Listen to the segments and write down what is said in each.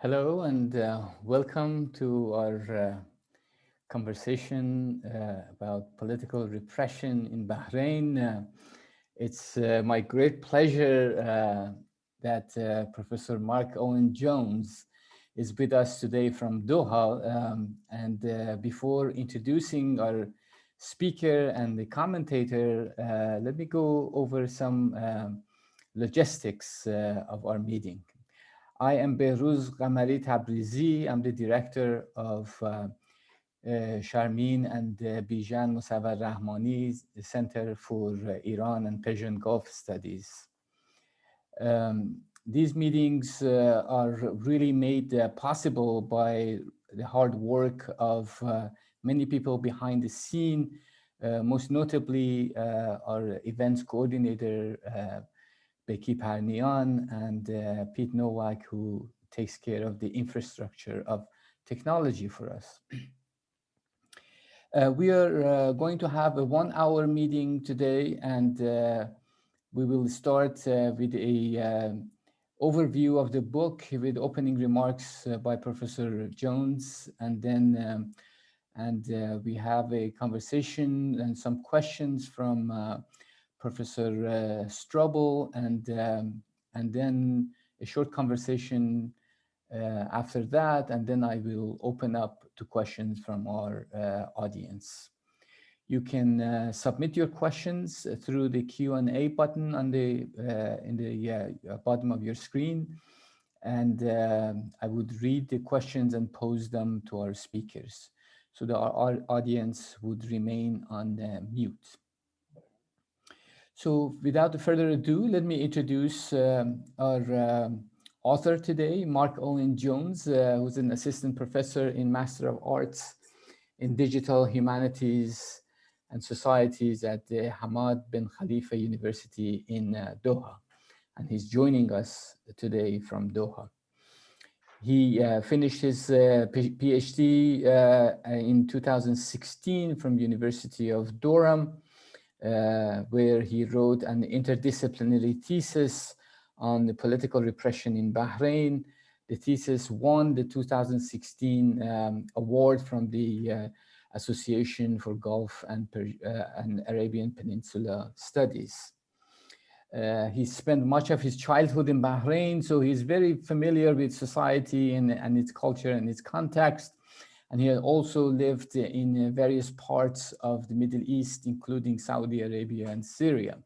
Hello and welcome to our conversation about political repression in Bahrain. It's my great pleasure that Professor Marc Owen Jones is with us today from Doha. And before introducing our speaker and the commentator, let me go over some logistics of our meeting. I am Behruz Qamari Tabrizi. I'm the director of Sharmin and Bijan Mossavar-Rahmani Center for Iran and Persian Gulf Studies. These meetings are really made possible by the hard work of many people behind the scene, most notably our events coordinator, Becky Parnian, and Pete Nowak, who takes care of the infrastructure of technology for us. We are going to have a 1-hour meeting today, and we will start with a overview of the book with opening remarks by Professor Jones, and then we have a conversation and some questions from Professor Strobl, and then a short conversation after that, and then I will open up to questions from our audience. You can submit your questions through the Q&A button on the in the bottom of your screen, and I would read the questions and pose them to our speakers, so that our audience would remain on mute. So without further ado, let me introduce our author today, Marc Owen Jones, who's an assistant professor in Master of Arts in Digital Humanities and Societies at the Hamad bin Khalifa University in Doha. And he's joining us today from Doha. He finished his PhD in 2016 from University of Durham, where he wrote an interdisciplinary thesis on the political repression in Bahrain. The thesis won the 2016 award from the Association for Gulf and Arabian Peninsula Studies. He spent much of his childhood in Bahrain, so he's very familiar with society and its culture and its context. And he had also lived in various parts of the Middle East, including Saudi Arabia and Syria.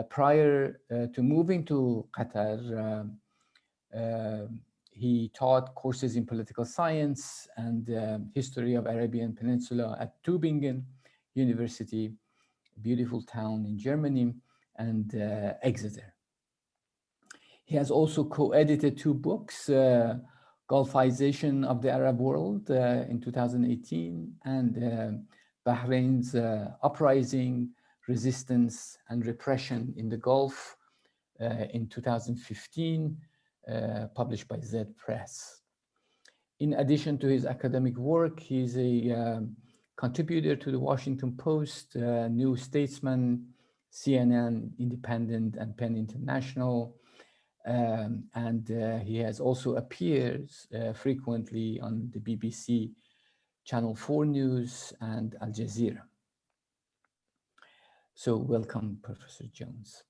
Prior to moving to Qatar, he taught courses in political science and history of Arabian Peninsula at Tübingen University, a beautiful town in Germany, and Exeter. He has also co-edited 2 books, Gulfization of the Arab World in 2018, and Bahrain's Uprising, Resistance, and Repression in the Gulf in 2015, published by Zed Press. In addition to his academic work, he's a contributor to the Washington Post, New Statesman, CNN, Independent, and Penn International. And he has also appears frequently on the BBC, Channel 4 News, and Al Jazeera. So welcome, Professor Jones.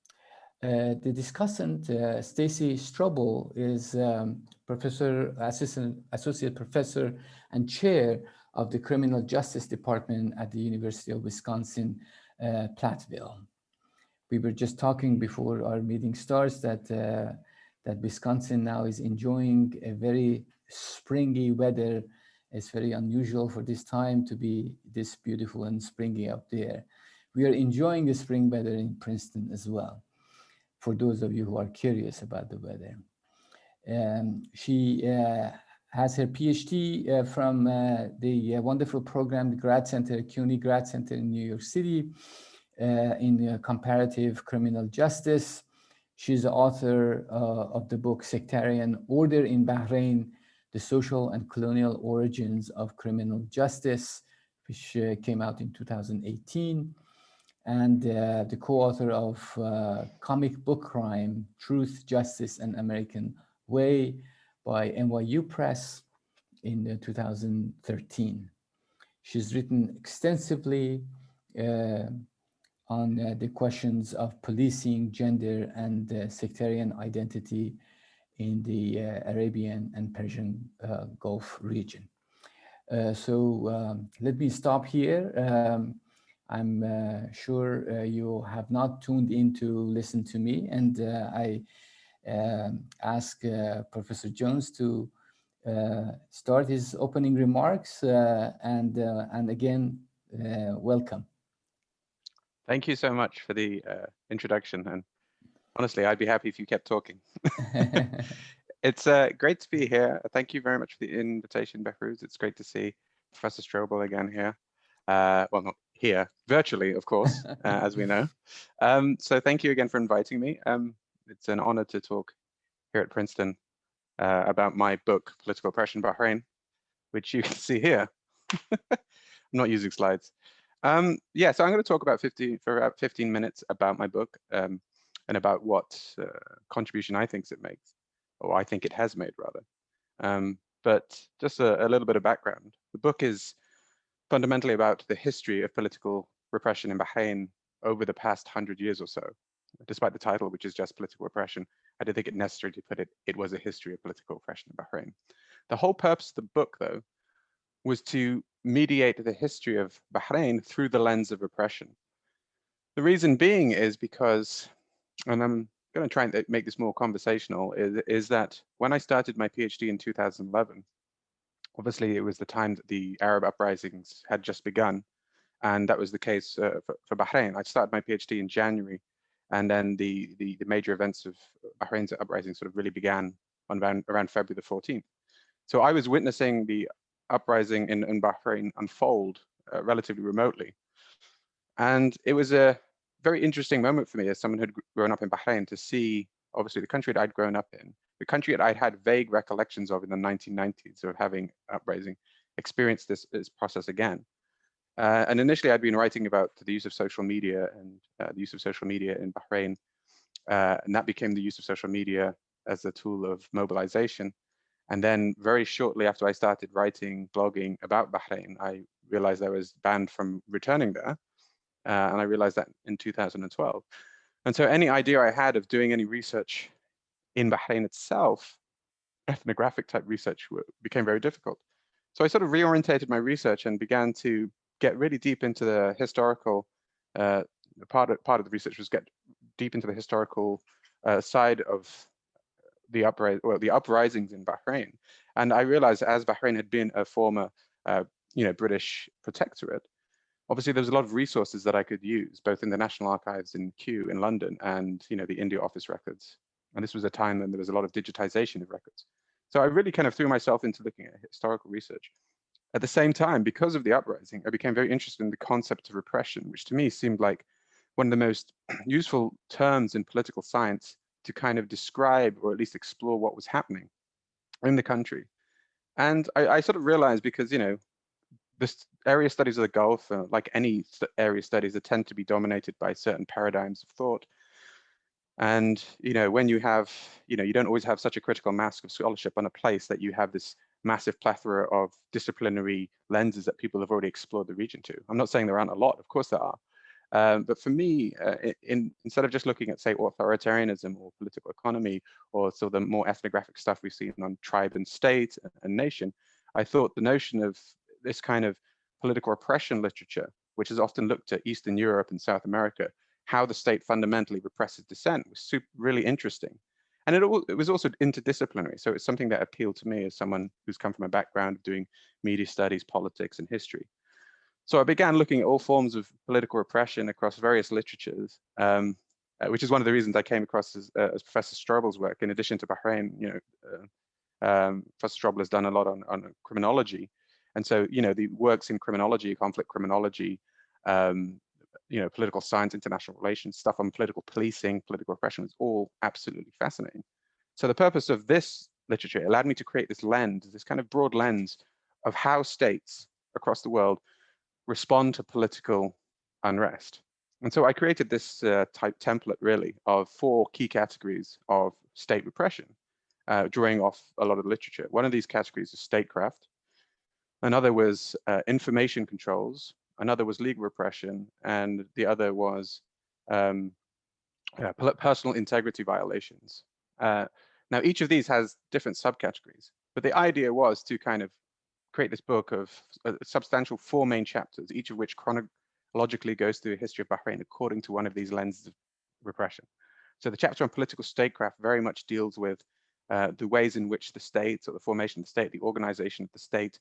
The discussant, Staci Strobl, is associate professor and chair of the Criminal Justice Department at the University of Wisconsin, Platteville. We were just talking before our meeting starts that Wisconsin now is enjoying a very springy weather. It's very unusual for this time to be this beautiful and springy up there. We are enjoying the spring weather in Princeton as well, for those of you who are curious about the weather. She has her PhD from the wonderful program, the Grad Center, CUNY Grad Center in New York City, in comparative criminal justice. She's the author of the book Sectarian Order in Bahrain, The Social and Colonial Origins of Criminal Justice, which came out in 2018. And the co-author of Comic Book Crime, Truth, Justice, and American Way, by NYU Press in 2013. She's written extensively on the questions of policing, gender, and sectarian identity in the Arabian and Persian Gulf region. So let me stop here. I'm sure you have not tuned in to listen to me, and I ask Professor Jones to start his opening remarks, and again, welcome. Thank you so much for the introduction, and honestly, I'd be happy if you kept talking. It's great to be here. Thank you very much for the invitation, Behrooz. It's great to see Professor Strobl again here. Well, not here, virtually, of course, as we know. So thank you again for inviting me. It's an honor to talk here at Princeton about my book, Political Oppression Bahrain, which you can see here. I'm not using slides. Yeah, so I'm going to talk for about 15 minutes about my book and about what contribution I think it makes, or I think it has made, rather. But just a little bit of background. The book is fundamentally about the history of political repression in Bahrain over the past 100 years or so. Despite the title, which is just political repression, I didn't think it necessary to put it was a history of political repression in Bahrain. The whole purpose of the book, though, was to mediate the history of Bahrain through the lens of repression. The reason being is because, and I'm going to try and make this more conversational, is that when I started my PhD in 2011, obviously it was the time that the Arab uprisings had just begun, and that was the case for Bahrain. I started my PhD in January, and then the major events of Bahrain's uprising sort of really began on around February the 14th. So I was witnessing the uprising in Bahrain unfold relatively remotely. And it was a very interesting moment for me as someone who had grown up in Bahrain to see, obviously, the country that I'd grown up in, the country that I'd had vague recollections of in the 1990s of having uprising, experience this process again. And initially, I'd been writing about the use of social media and the use of social media in Bahrain. And that became the use of social media as a tool of mobilization. And then very shortly after I started writing, blogging about Bahrain, I realized I was banned from returning there. And I realized that in 2012. And so any idea I had of doing any research in Bahrain itself, ethnographic type research, became very difficult. So I sort of reorientated my research and began to get really deep into the historical, part of the research was get deep into the historical side of the uprisings in Bahrain. And I realized as Bahrain had been a former British protectorate, obviously there was a lot of resources that I could use, both in the National Archives in Kew in London and the India Office records. And this was a time when there was a lot of digitization of records. So I really kind of threw myself into looking at historical research. At the same time, because of the uprising, I became very interested in the concept of repression, which to me seemed like one of the most useful terms in political science to kind of describe or at least explore what was happening in the country. And I sort of realized, because, this area studies of the Gulf, like any area studies, they tend to be dominated by certain paradigms of thought. And, when you have, you don't always have such a critical mass of scholarship on a place that you have this massive plethora of disciplinary lenses that people have already explored the region to. I'm not saying there aren't a lot, of course there are. But for me, instead of just looking at, say, authoritarianism or political economy, or so the more ethnographic stuff we've seen on tribe and state and nation, I thought the notion of this kind of political repression literature, which is often looked at Eastern Europe and South America, how the state fundamentally represses dissent, was really interesting. And it was also interdisciplinary. So it's something that appealed to me as someone who's come from a background of doing media studies, politics, and history. So I began looking at all forms of political repression across various literatures, which is one of the reasons I came across as Professor Strobl's work. In addition to Bahrain, Professor Strobl has done a lot on criminology. And so, the works in criminology, conflict criminology, political science, international relations, stuff on political policing, political repression was all absolutely fascinating. So the purpose of this literature allowed me to create this lens, this kind of broad lens of how states across the world respond to political unrest. And so I created this type template, really, of 4 key categories of state repression. drawing off a lot of literature. One of these categories is statecraft. Another was information controls. Another was legal repression. And the other was personal integrity violations. Now, each of these has different subcategories, but the idea was to kind of create this book of substantial 4 main chapters, each of which chronologically goes through a history of Bahrain according to one of these lenses of repression. So the chapter on political statecraft very much deals with the ways in which the state, or the formation of the state, the organization of the state,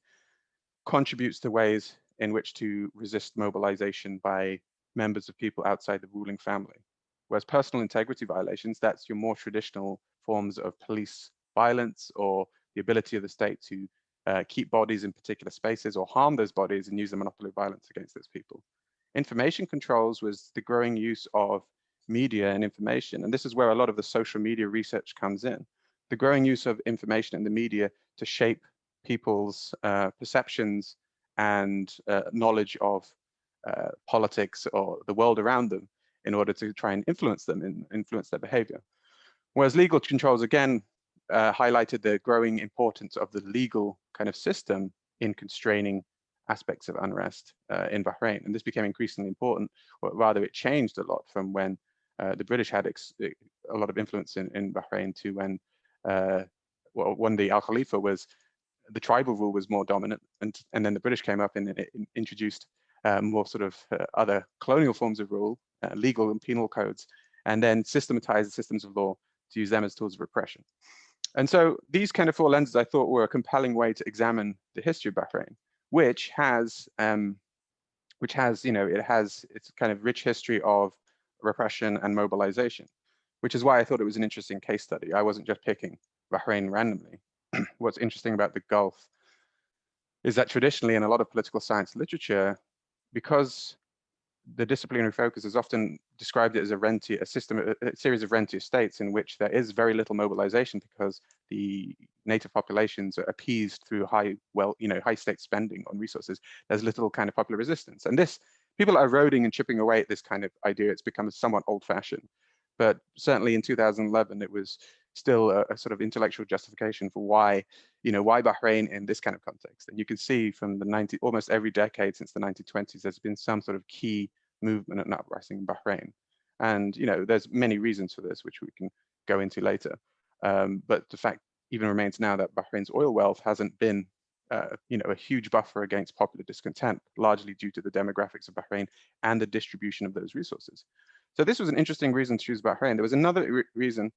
contributes to ways in which to resist mobilization by members of people outside the ruling family. Whereas personal integrity violations, that's your more traditional forms of police violence, or the ability of the state to keep bodies in particular spaces or harm those bodies and use the monopoly of violence against those people. Information controls was the growing use of media and information. And this is where a lot of the social media research comes in. The growing use of information in the media to shape people's perceptions and knowledge of politics or the world around them in order to try and influence them and influence their behavior. Whereas legal controls, again, highlighted the growing importance of the legal kind of system in constraining aspects of unrest in Bahrain. And this became increasingly important, or rather it changed a lot from when the British had a lot of influence in Bahrain to when the Al Khalifa was, the tribal rule was more dominant, and then the British came up and introduced more sort of other colonial forms of rule, legal and penal codes, and then systematized the systems of law to use them as tools of repression. And so these kind of 4 lenses I thought were a compelling way to examine the history of Bahrain, which has you know, it's kind of rich history of repression and mobilization, which is why I thought it was an interesting case study. I wasn't just picking Bahrain randomly. What's interesting about the Gulf is that traditionally in a lot of political science literature, because the disciplinary focus has often described it as a series of rentier states in which there is very little mobilization because the native populations are appeased through high state spending on resources. There's little kind of popular resistance. And this, people are eroding and chipping away at this kind of idea. It's become somewhat old-fashioned. But certainly in 2011, it was still a sort of intellectual justification for why Bahrain in this kind of context. And you can see from the almost every decade since the 1920s, there's been some sort of key movement and uprising in Bahrain. And there's many reasons for this, which we can go into later. But the fact even remains now that Bahrain's oil wealth hasn't been a huge buffer against popular discontent, largely due to the demographics of Bahrain and the distribution of those resources. So this was an interesting reason to choose Bahrain. There was another reason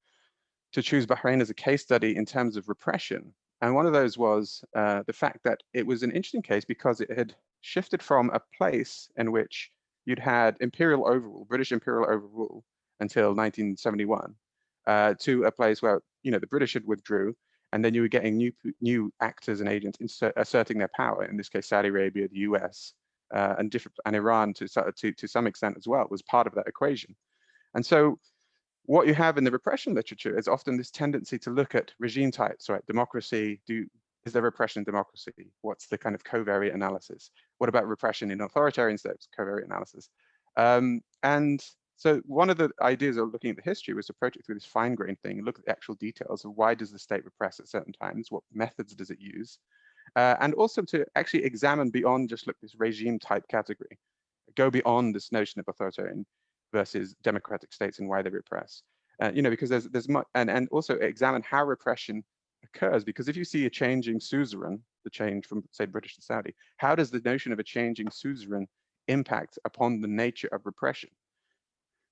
to choose Bahrain as a case study in terms of repression. And one of those was the fact that it was an interesting case because it had shifted from a place in which you'd had imperial overrule, British imperial overrule until 1971, to a place where the British had withdrew, and then you were getting new actors and agents asserting their power. In this case, Saudi Arabia, the US, and Iran to some extent as well was part of that equation. And so what you have in the repression literature is often this tendency to look at regime types, right? Democracy, is there repression in democracy? What's the kind of covariate analysis? What about repression in authoritarian states, covariate analysis? And so one of the ideas of looking at the history was to approach it through this fine-grained thing and look at the actual details of why does the state repress at certain times? What methods does it use? And also to actually examine beyond just this regime type category, go beyond this notion of authoritarian versus democratic states and why they repress. Because there's much, and also examine how repression occurs, because if you see a changing suzerain, the change from say British to Saudi, how does the notion of a changing suzerain impact upon the nature of repression?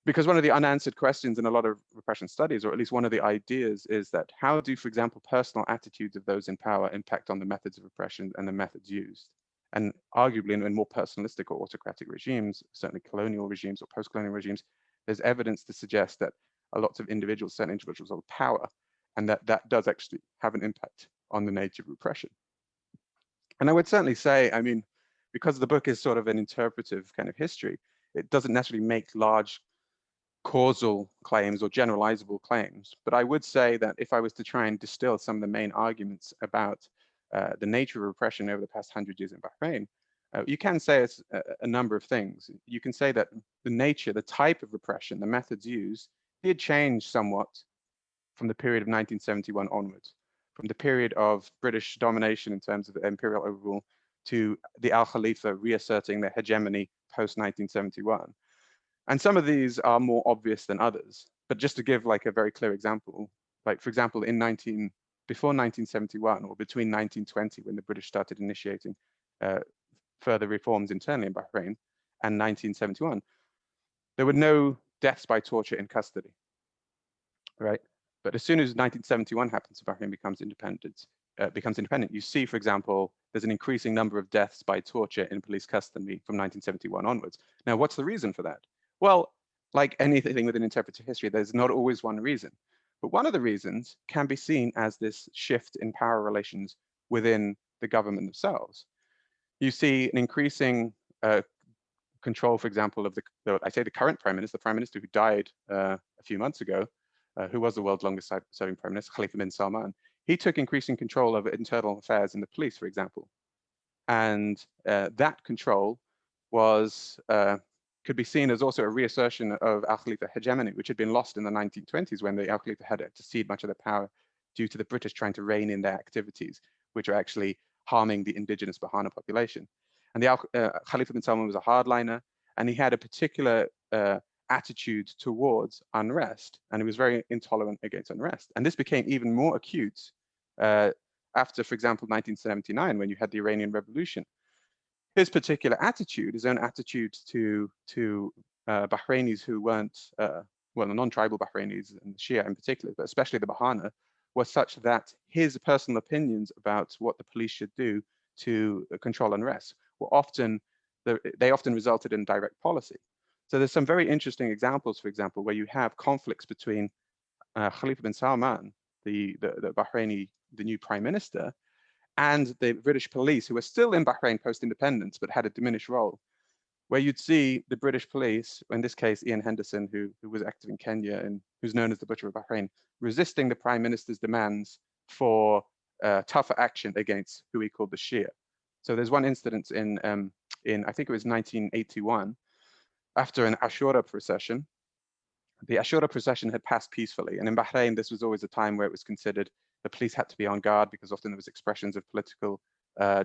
Because one of the unanswered questions in a lot of repression studies, or at least one of the ideas, is that how do, for example, personal attitudes of those in power impact on the methods of repression and the methods used? And arguably in more personalistic or autocratic regimes, certainly colonial regimes or post-colonial regimes, there's evidence to suggest that a lot of individuals, certain individuals hold power, and that does actually have an impact on the nature of repression. And I would certainly say, I mean, because the book is sort of an interpretive kind of history, it doesn't necessarily make large causal claims or generalizable claims. But I would say that if I was to try and distill some of the main arguments about the nature of repression over the past 100 years in Bahrain, you can say it's a number of things. You can say that the nature, the type of repression, the methods used did change somewhat from the period of 1971 onwards, from the period of British domination in terms of imperial overrule to the Al Khalifa reasserting their hegemony post-1971. And some of these are more obvious than others. But just to give like a very clear example, like for example, before 1971 or between 1920, when the British started initiating further reforms internally in Bahrain, and 1971, there were no deaths by torture in custody, right? But as soon as 1971 happens, Bahrain becomes independent. You see, for example, there's an increasing number of deaths by torture in police custody from 1971 onwards. Now, what's the reason for that? Well, like anything within interpretive history, there's not always one reason. But one of the reasons can be seen as this shift in power relations within the government themselves. You see an increasing control, for example, of the current prime minister who died a few months ago, who was the world's longest serving prime minister, Khalifa bin Salman. He took increasing control of internal affairs in the police, for example. And that control was could be seen as also a reassertion of Al Khalifa hegemony, which had been lost in the 1920s when the Al Khalifa had to cede much of their power due to the British trying to rein in their activities, which are actually harming the indigenous Bahana population. And the Khalifa bin Salman was a hardliner, and he had a particular attitude towards unrest, and he was very intolerant against unrest. And this became even more acute after, for example, 1979, when you had the Iranian Revolution. His particular attitude, his own attitude to Bahrainis who weren't, well, the non-tribal Bahrainis and the Shia in particular, but especially the Bahana, was such that his personal opinions about what the police should do to control unrest were they often resulted in direct policy. So there's some very interesting examples, for example, where you have conflicts between Khalifa bin Salman, the Bahraini, the new prime minister, and the British police, who were still in Bahrain post-independence, but had a diminished role, where you'd see the British police, in this case, Ian Henderson, who was active in Kenya and who's known as the Butcher of Bahrain, resisting the prime minister's demands for tougher action against who he called the Shia. So there's one incident in I think it was 1981, after an Ashura procession. The Ashura procession had passed peacefully, and in Bahrain, this was always a time where it was considered the police had to be on guard because often there was expressions of political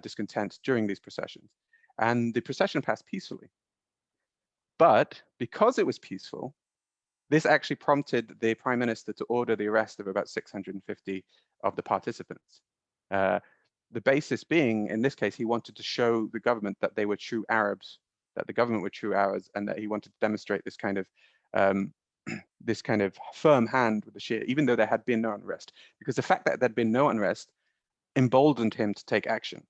discontent during these processions. And the procession passed peacefully. But because it was peaceful, this actually prompted the prime minister to order the arrest of about 650 of the participants. The basis being, in this case, he wanted to show the government that they were true Arabs, that the government were true Arabs, and that he wanted to demonstrate this kind of firm hand with the Shia, even though there had been no unrest, because the fact that there'd been no unrest emboldened him to take action,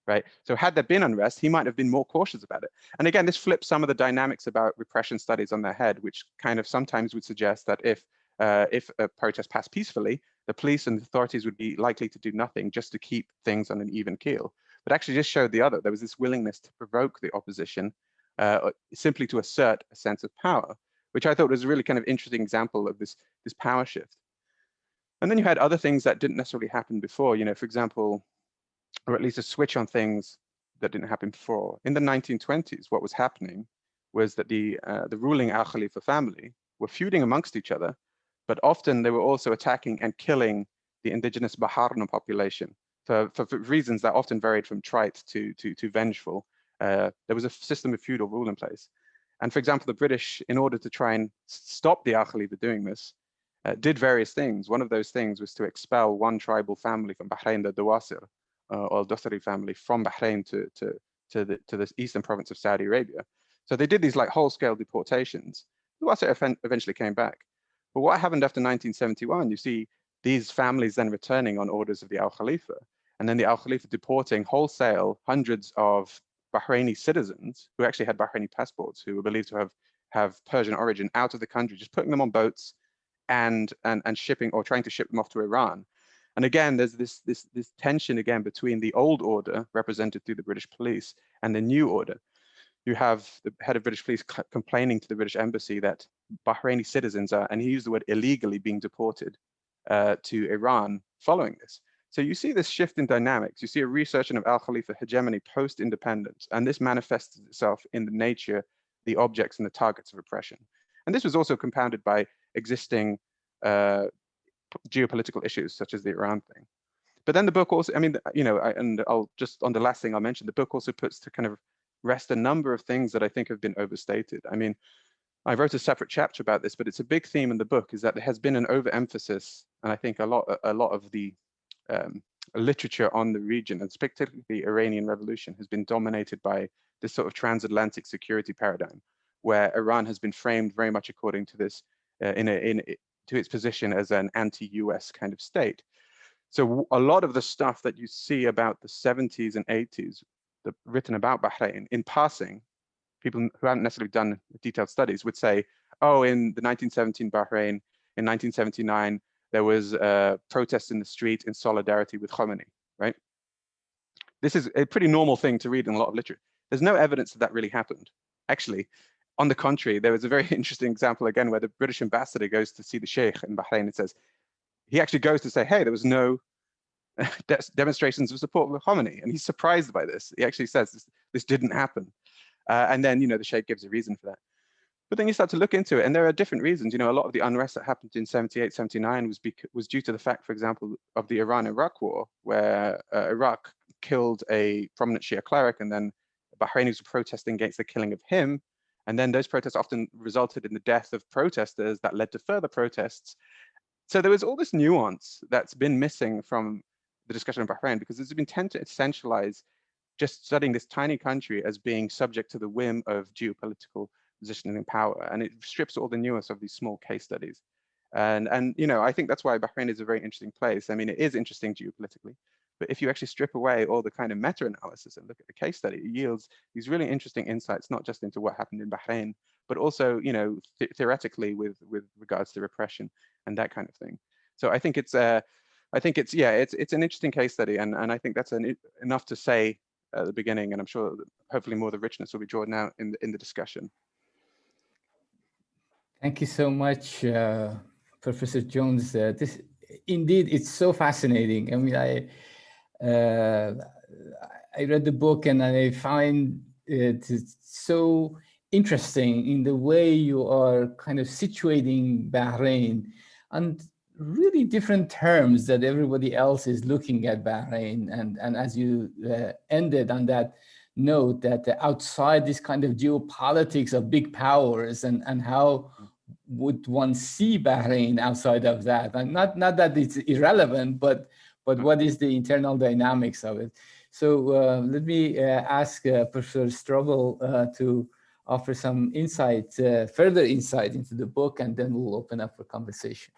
right? So had there been unrest, he might have been more cautious about it. And again, this flips some of the dynamics about repression studies on their head, which kind of sometimes would suggest that if a protest passed peacefully, the police and the authorities would be likely to do nothing just to keep things on an even keel. But actually just showed the other. There was this willingness to provoke the opposition simply to assert a sense of power, which I thought was a really kind of interesting example of this power shift. And then you had other things that didn't necessarily happen before, you know, for example, or at least a switch on things that didn't happen before. In the 1920s, what was happening was that the ruling Al Khalifa family were feuding amongst each other, but often they were also attacking and killing the indigenous Bahana population for reasons that often varied from trite to vengeful. There was a system of feudal rule in place. And for example, the British, in order to try and stop the Al Khalifa doing this, did various things. One of those things was to expel one tribal family from Bahrain, the Dawasir, or Dothari family, from Bahrain to the eastern province of Saudi Arabia. So they did these like whole-scale deportations. The Dawasir eventually came back. But what happened after 1971? You see these families then returning on orders of the Al Khalifa, and then the Al Khalifa deporting wholesale hundreds of Bahraini citizens who actually had Bahraini passports, who were believed to have Persian origin, out of the country, just putting them on boats and shipping, or trying to ship them off to Iran. And again, there's this tension again between the old order represented through the British police and the new order. You have the head of British police complaining to the British embassy that Bahraini citizens are, and he used the word illegally, being deported to Iran following this. So you see this shift in dynamics. You see a resurgence of Al Khalifa hegemony post-independence, and this manifests itself in the nature, the objects, and the targets of repression. And this was also compounded by existing geopolitical issues such as the Iran thing. But then the book also, I mean, you know, and I'll just, on the last thing I'll mention, the book also puts to kind of rest a number of things that I think have been overstated. I mean, I wrote a separate chapter about this, but it's a big theme in the book, is that there has been an overemphasis, and I think a lot of the literature on the region, and particularly the Iranian Revolution, has been dominated by this sort of transatlantic security paradigm, where Iran has been framed very much according to this, to its position as an anti-US kind of state. So a lot of the stuff that you see about the 70s and 80s, written about Bahrain, in passing, people who haven't necessarily done detailed studies would say, oh, in the 1917 Bahrain, in 1979, there was a protest in the street in solidarity with Khomeini, right? This is a pretty normal thing to read in a lot of literature. There's no evidence that that really happened. Actually, on the contrary, there was a very interesting example again where the British ambassador goes to see the Sheikh in Bahrain and says, he actually goes to say, hey, there was no demonstrations of support for Khomeini. And he's surprised by this. He actually says this didn't happen. And then, you know, the Sheikh gives a reason for that. But then you start to look into it, and there are different reasons. You know, a lot of the unrest that happened in 78, 79 was due to the fact, for example, of the Iran-Iraq war, where Iraq killed a prominent Shia cleric, and then Bahrainis were protesting against the killing of him. And then those protests often resulted in the death of protesters that led to further protests. So there was all this nuance that's been missing from the discussion of Bahrain, because it's been tend to essentialize just studying this tiny country as being subject to the whim of geopolitical positioning and power, and it strips all the nuance of these small case studies. And you know, I think that's why Bahrain is a very interesting place. I mean, it is interesting geopolitically, but if you actually strip away all the kind of meta-analysis and look at the case study, it yields these really interesting insights, not just into what happened in Bahrain, but also, you know, theoretically with regards to repression and that kind of thing. So I think it's yeah, it's an interesting case study, and I think that's enough to say at the beginning, and I'm sure that hopefully more of the richness will be drawn out in the discussion. Thank you so much, Professor Jones. This indeed, it's so fascinating. I mean, I read the book and I find it so interesting in the way you are kind of situating Bahrain and really different terms that everybody else is looking at Bahrain. And as you ended on that note, that outside this kind of geopolitics of big powers, and how would one see Bahrain outside of that? And not that it's irrelevant, but what is the internal dynamics of it? So let me ask Professor Strobl to offer some insight, further insight into the book, and then we'll open up for conversation.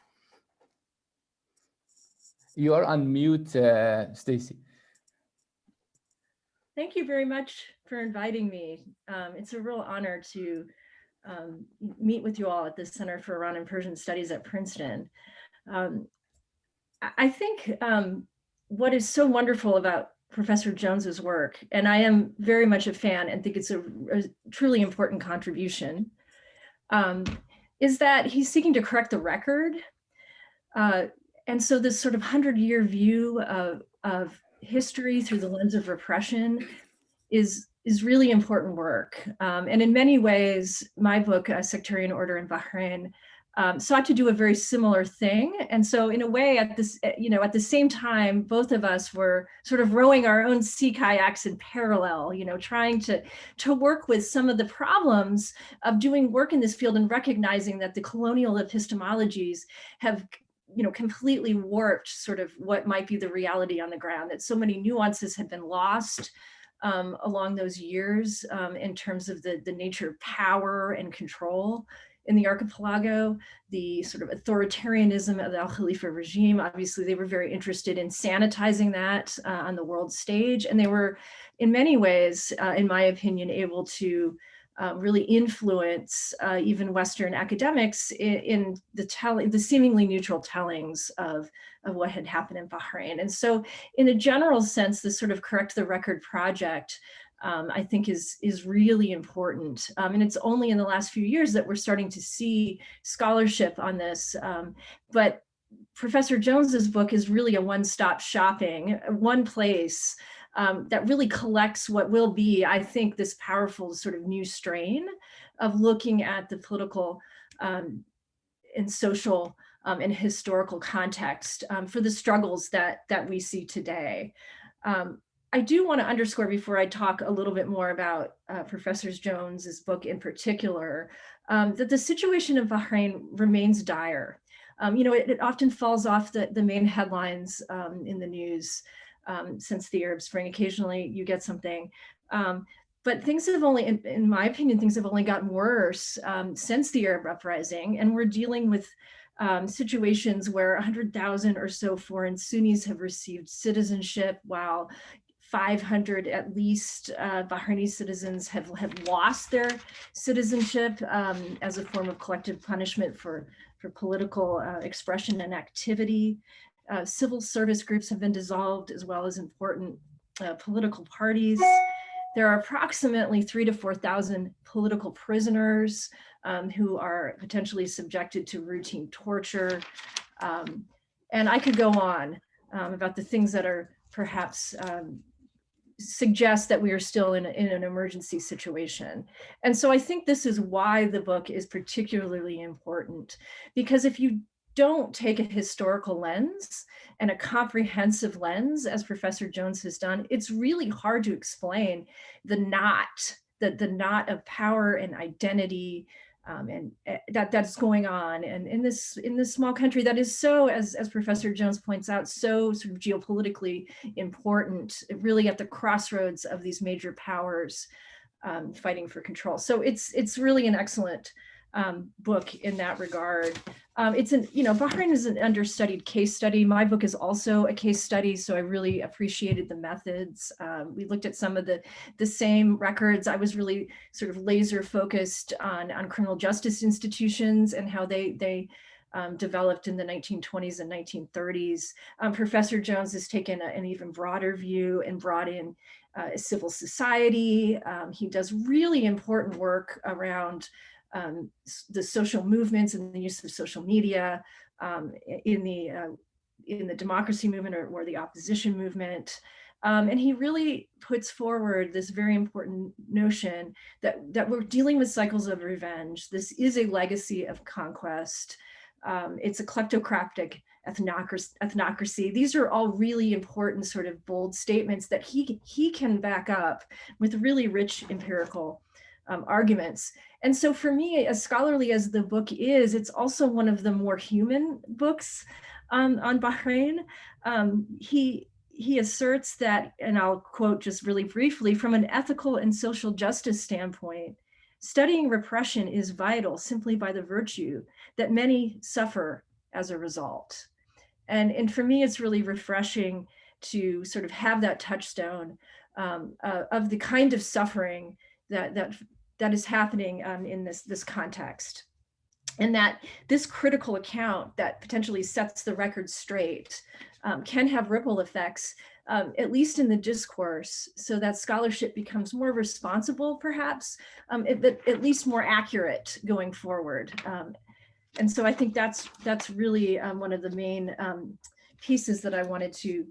You are on mute, Staci. Thank you very much for inviting me. It's a real honor to meet with you all at the Center for Iran and Persian Studies at Princeton. I think what is so wonderful about Professor Jones's work, and I am very much a fan and think it's a truly important contribution, is that he's seeking to correct the record. And so this sort of 100-year view of history through the lens of repression is really important work. And in many ways, my book, Sectarian Order in Bahrain, sought to do a very similar thing. And so in a way, at the same time, both of us were sort of rowing our own sea kayaks in parallel, trying to work with some of the problems of doing work in this field and recognizing that the colonial epistemologies have completely warped sort of what might be the reality on the ground, that so many nuances had been lost along those years in terms of the nature of power and control in the archipelago, the sort of authoritarianism of the Al Khalifa regime. Obviously, they were very interested in sanitizing that on the world stage. And they were, in many ways, in my opinion, able to really influence even Western academics in the seemingly neutral tellings of what had happened in Bahrain. And so in a general sense, this sort of correct the record project, I think is really important. And it's only in the last few years that we're starting to see scholarship on this. But Professor Jones's book is really a one-stop shopping, one place that really collects what will be, I think, this powerful sort of new strain of looking at the political and social and historical context for the struggles that we see today. I do want to underscore before I talk a little bit more about Professor Jones's book in particular, that the situation in Bahrain remains dire. It often falls off the main headlines in the news since the Arab Spring. Occasionally you get something. But things have only, in my opinion, things have only gotten worse since the Arab uprising. And we're dealing with situations where 100,000 or so foreign Sunnis have received citizenship, while 500 at least Bahraini citizens have lost their citizenship as a form of collective punishment for political expression and activity. Civil service groups have been dissolved, as well as important political parties. There are approximately 3,000 to 4,000 political prisoners who are potentially subjected to routine torture. And I could go on about the things that are perhaps suggest that we are still in an emergency situation. And so I think this is why the book is particularly important, because if you don't take a historical lens and a comprehensive lens, as Professor Jones has done, it's really hard to explain the knot of power and identity and that's going on, and in this small country that is so, as Professor Jones points out, so sort of geopolitically important, really at the crossroads of these major powers fighting for control. So it's really an excellent book in that regard. Bahrain is an understudied case study. My book is also a case study, so I really appreciated the methods. We looked at some of the same records. I was really sort of laser focused on criminal justice institutions and how they developed in the 1920s and 1930s. Professor Jones has taken an even broader view and brought in civil society. He does really important work around the social movements and the use of social media in the democracy movement or the opposition movement. And he really puts forward this very important notion that we're dealing with cycles of revenge. This is a legacy of conquest. It's a kleptocratic ethnocracy. These are all really important sort of bold statements that he can back up with really rich empirical arguments. And so for me, as scholarly as the book is, it's also one of the more human books on Bahrain. He asserts that, and I'll quote just really briefly, from an ethical and social justice standpoint, studying repression is vital simply by the virtue that many suffer as a result. And for me, it's really refreshing to sort of have that touchstone of the kind of suffering that is happening in this context. And that this critical account that potentially sets the record straight can have ripple effects, at least in the discourse, so that scholarship becomes more responsible, perhaps, at least more accurate going forward. And so I think that's really one of the main pieces that I wanted to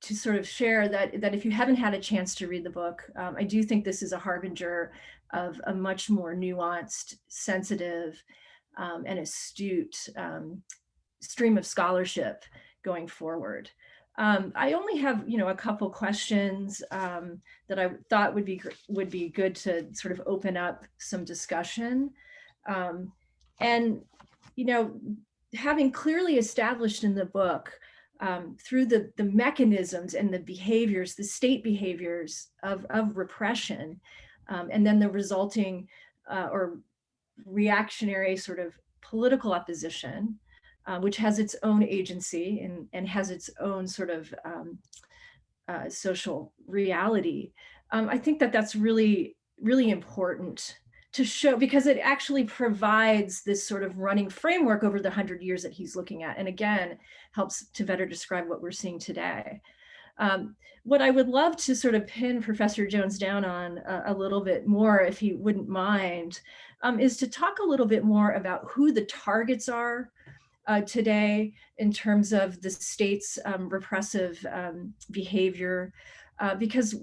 sort of share, that if you haven't had a chance to read the book, I do think this is a harbinger of a much more nuanced, sensitive, and astute stream of scholarship going forward. I only have, a couple questions that I thought would be good to sort of open up some discussion. And having clearly established in the book through the mechanisms and the behaviors, the state behaviors of repression, and then the resulting or reactionary sort of political opposition, which has its own agency and has its own sort of social reality. I think that's really, really important to show, because it actually provides this sort of running framework over the 100 years that he's looking at. And again, helps to better describe what we're seeing today. What I would love to sort of pin Professor Jones down on a little bit more, if he wouldn't mind, is to talk a little bit more about who the targets are today in terms of the state's repressive behavior, because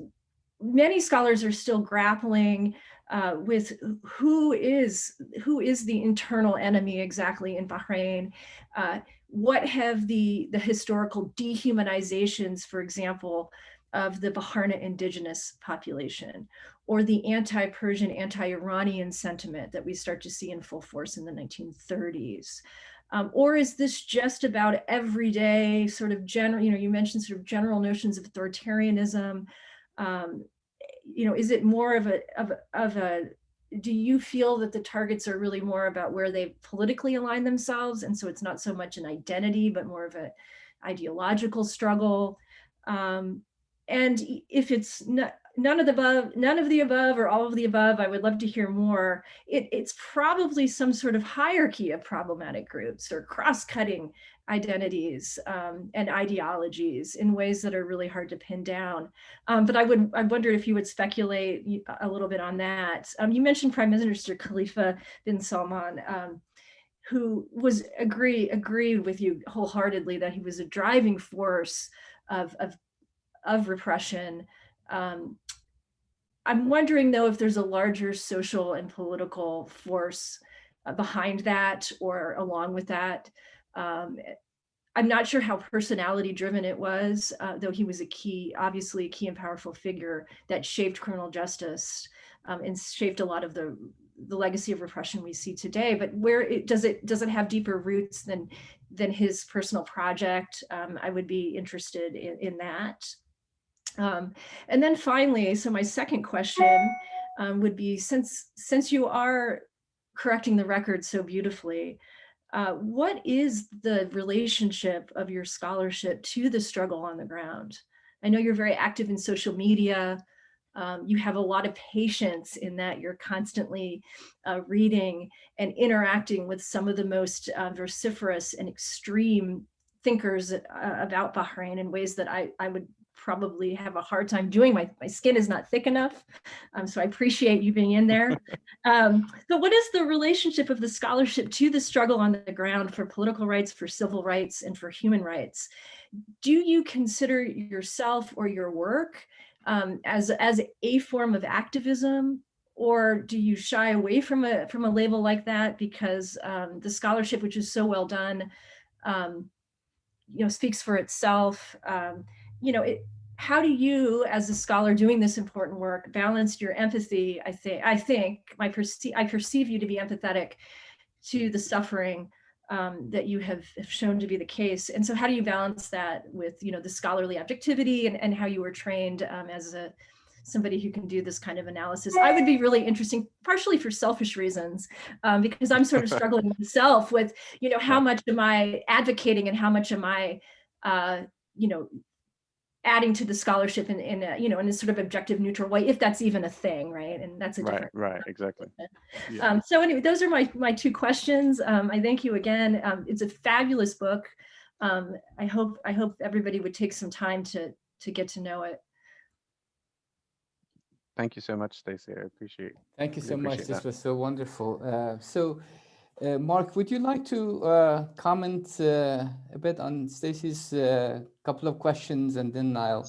many scholars are still grappling with who is the internal enemy exactly in Bahrain. What have the historical dehumanizations, for example, of the Bahraini indigenous population, or the anti-Persian, anti-Iranian sentiment that we start to see in full force in the 1930s? Or is this just about everyday sort of general, you mentioned sort of general notions of authoritarianism? Is it more of a, do you feel that the targets are really more about where they politically align themselves? And so it's not so much an identity, but more of an ideological struggle. And if it's none of the above or all of the above, I would love to hear more. It's probably some sort of hierarchy of problematic groups or cross-cutting identities and ideologies in ways that are really hard to pin down. But I wondered if you would speculate a little bit on that. You mentioned Prime Minister Khalifa bin Salman, who was agreed with you wholeheartedly that he was a driving force of repression. I'm wondering, though, if there's a larger social and political force behind that or along with that. I'm not sure how personality driven it was, though he was obviously a key and powerful figure that shaped criminal justice and shaped a lot of the legacy of repression we see today. But does it have deeper roots than his personal project? I would be interested in that. And then finally, so my second question would be, since you are correcting the record so beautifully, what is the relationship of your scholarship to the struggle on the ground? I know you're very active in social media. You have a lot of patience in that you're constantly reading and interacting with some of the most vociferous and extreme thinkers about Bahrain in ways that I would probably have a hard time doing. My skin is not thick enough. So I appreciate you being in there. So what is the relationship of the scholarship to the struggle on the ground for political rights, for civil rights, and for human rights? Do you consider yourself or your work as a form of activism, or do you shy away from a label like that because the scholarship, which is so well done, speaks for itself? How do you, as a scholar doing this important work, balance your empathy? I perceive you to be empathetic to the suffering that you have shown to be the case. And so how do you balance that with, the scholarly objectivity and how you were trained as somebody who can do this kind of analysis? I would be really interesting, partially for selfish reasons, because I'm sort of struggling myself with, how much am I advocating and how much am I, adding to the scholarship in a sort of objective, neutral way, if that's even a thing, right? And that's a different. Right, exactly. Yeah. So anyway, those are my two questions. I thank you again. It's a fabulous book. I hope everybody would take some time to get to know it. Thank you so much, Staci. I appreciate it. Thank you so much. This was so wonderful. Marc, would you like to comment a bit on Staci's couple of questions, and then I'll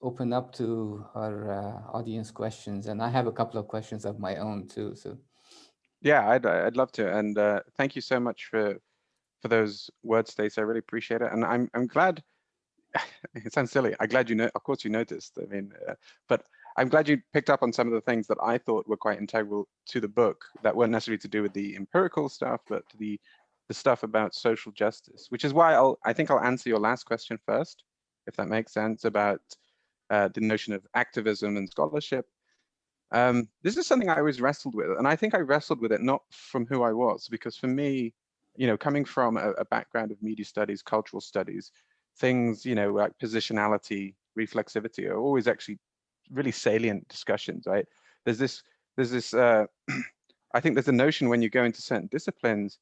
open up to our audience questions, and I have a couple of questions of my own too. So, yeah, I'd love to, and thank you so much for those words, Staci. I really appreciate it, and I'm glad. It sounds silly. I'm glad of course you noticed. I mean, but I'm glad you picked up on some of the things that I thought were quite integral to the book that weren't necessarily to do with the empirical stuff, but the stuff about social justice, which is why I think I'll answer your last question first, if that makes sense, about the notion of activism and scholarship. This is something I always wrestled with, and I think I wrestled with it not from who I was, because for me, coming from a background of media studies, cultural studies, things, like positionality, reflexivity are always actually really salient discussions, right? There's this I think there's a notion when you go into certain disciplines,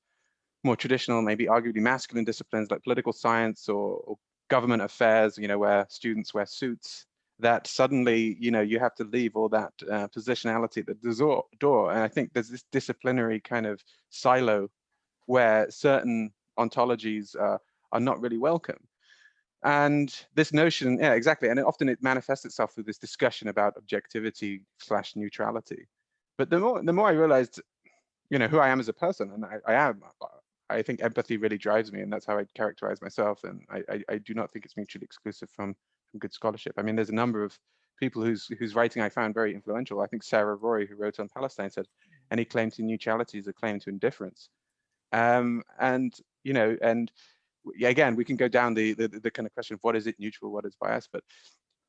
more traditional, maybe arguably masculine disciplines like political science or government affairs, where students wear suits, that suddenly, you have to leave all that positionality at the door. And I think there's this disciplinary kind of silo where certain ontologies are not really welcome. And this notion, yeah, exactly. And often it manifests itself through this discussion about objectivity / neutrality. But the more I realized, who I am as a person, and I think empathy really drives me, and that's how I characterize myself. And I do not think it's mutually exclusive from good scholarship. I mean, there's a number of people whose writing I found very influential. I think Sarah Roy, who wrote on Palestine, said, any claim to neutrality is a claim to indifference. And again, we can go down the kind of question of what is it neutral, what is bias. But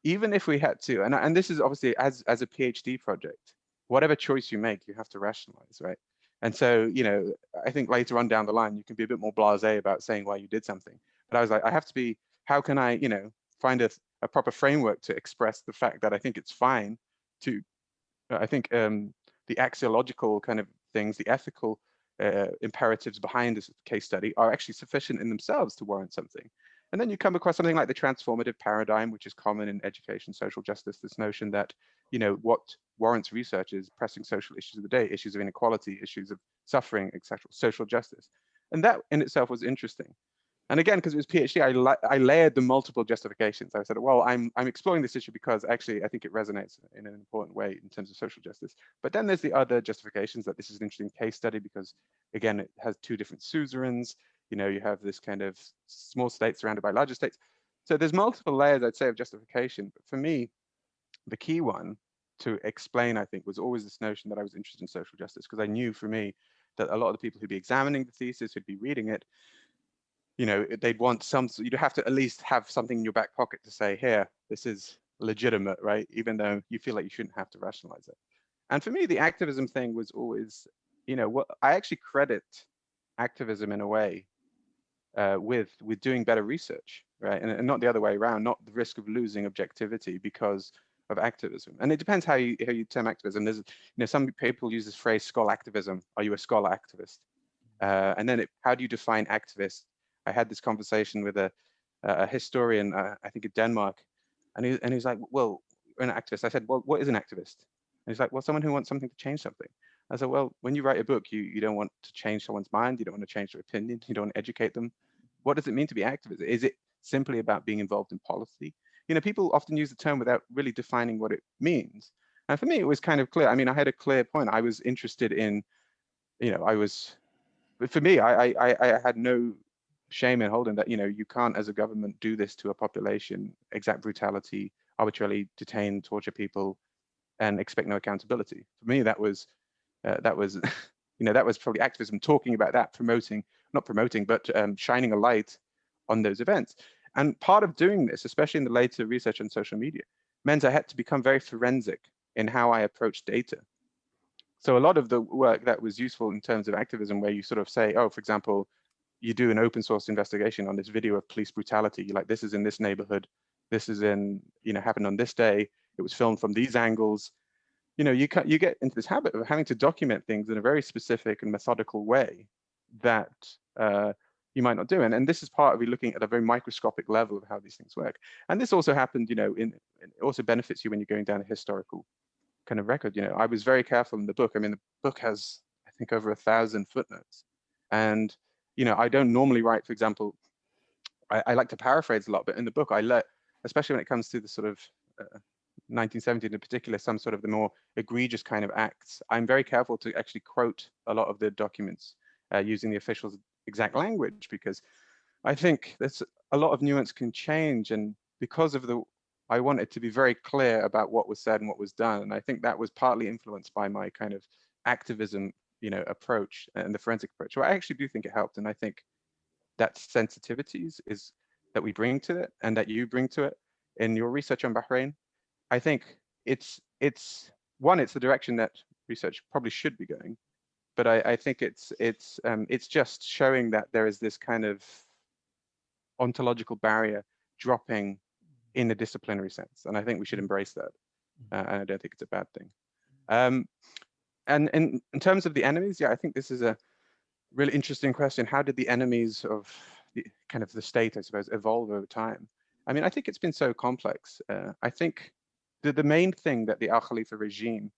even if we had to, and this is obviously as a PhD project, whatever choice you make, you have to rationalize, right? And so, I think later on down the line, you can be a bit more blasé about saying why you did something. But I was like, I have to be, how can I, find a proper framework to express the fact that I think it's fine to, I think the axiological kind of things, the ethical imperatives behind this case study are actually sufficient in themselves to warrant something. And then you come across something like the transformative paradigm, which is common in education, social justice, this notion that, what warrants research is pressing social issues of the day, issues of inequality, issues of suffering, etc., social justice. And that in itself was interesting. And again, because it was PhD, I layered the multiple justifications. I said, well, I'm exploring this issue because actually I think it resonates in an important way in terms of social justice. But then there's the other justifications that this is an interesting case study because, again, it has two different suzerains. You have this kind of small state surrounded by larger states. So there's multiple layers, I'd say, of justification. But for me, the key one to explain, I think, was always this notion that I was interested in social justice, because I knew for me that a lot of the people who'd be examining the thesis, who'd be reading it, they'd want you'd have to at least have something in your back pocket to say, here, this is legitimate, right? Even though you feel like you shouldn't have to rationalize it. And for me, the activism thing was always, what I actually credit activism in a way with doing better research, right? And not the other way around, not the risk of losing objectivity because of activism. And it depends how you term activism. There's, some people use this phrase, scholar activism. Are you a scholar activist? And then how do you define activist? I had this conversation with a historian, I think in Denmark, and he's like, well, an activist. I said, well, what is an activist? And he's like, well, someone who wants something to change something. I said, well, when you write a book, you don't want to change someone's mind. You don't want to change their opinion. You don't want to educate them. What does it mean to be activist? Is it simply about being involved in policy? People often use the term without really defining what it means. And for me, it was kind of clear. I mean, I had a clear point. I was interested in, for me, I had no shame in holding that, you can't as a government do this to a population, exact brutality, arbitrarily detain, torture people, and expect no accountability. For me, that was that was probably activism, talking about that, shining a light on those events. And part of doing this, especially in the later research on social media, meant I had to become very forensic in how I approach data. So a lot of the work that was useful in terms of activism, where you sort of say, oh, for example, you do an open source investigation on this video of police brutality. You're like, this is in this neighborhood. This is happened on this day. It was filmed from these angles. You get into this habit of having to document things in a very specific and methodical way that you might not do. And this is part of you looking at a very microscopic level of how these things work. And this also happened, it also benefits you when you're going down a historical kind of record. I was very careful in the book. I mean, the book has, I think, over 1,000 footnotes. And, I don't normally write, for example, I like to paraphrase a lot, but in the book, especially when it comes to the sort of 1970 in particular, some sort of the more egregious kind of acts, I'm very careful to actually quote a lot of the documents using the official's exact language, because I think there's a lot of nuance can change. And because of I wanted to be very clear about what was said and what was done. And I think that was partly influenced by my kind of activism, approach and the forensic approach. So I actually do think it helped. And I think that sensitivities is that we bring to it and that you bring to it in your research on Bahrain. I think it's the direction that research probably should be going, but I think it's just showing that there is this kind of ontological barrier dropping in a disciplinary sense, and I think we should embrace that. And I don't think it's a bad thing. And in terms of the enemies, yeah, I think this is a really interesting question. How did the enemies of the state, I suppose, evolve over time? I mean, I think it's been so complex. I think the main thing that the Al Khalifa regime